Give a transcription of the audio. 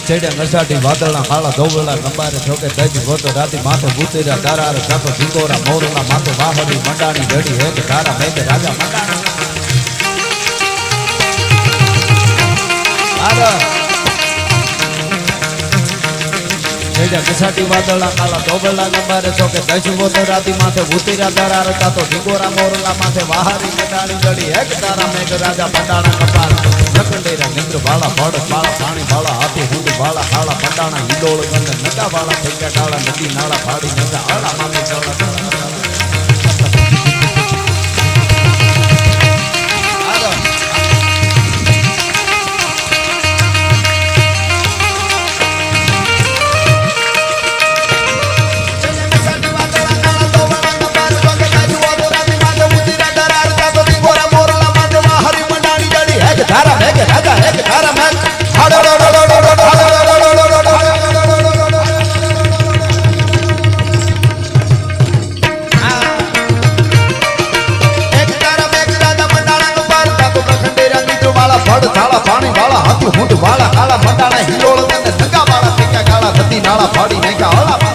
ચડ્યા નસાટી વાદળના કાળા ધોવલા કંબારે છોકે દજ ગોતો રાતી માથે ભૂતેરા તારા સાતો ઢીંગોરા મોરના માથે વાહડી મંડાણી જડી હે કે તારા મેં રાજા મંડાણા ચડ્યા નસાટી વાદળના કાળા ધોવલા કંબારે છોકે દજ ગોતો રાતી માથે ભૂતેરા તારા સાતો ઢીંગોરા મોરના માથે વાહડી મંડાણી જડી હે કે તારા મેં રાજા મંડાણા કપાલ નકંડેરા નિંદ્ર બાળા ભડક બાળા પાણી બાળા હાથી હુંડ બાળા કાળા પટાણા હિંડોળ ગંધ નકા બાળા થેકા કાળા નદી નાળા ભાડી નકા આળા મામી ચાળા પાણી વાળા હાથી હુંડ વાળા કાળા મંડાણા હિલોળ અને નગા વાળા ટેકા કાળા નદી નાળા ભાડી નકા હળા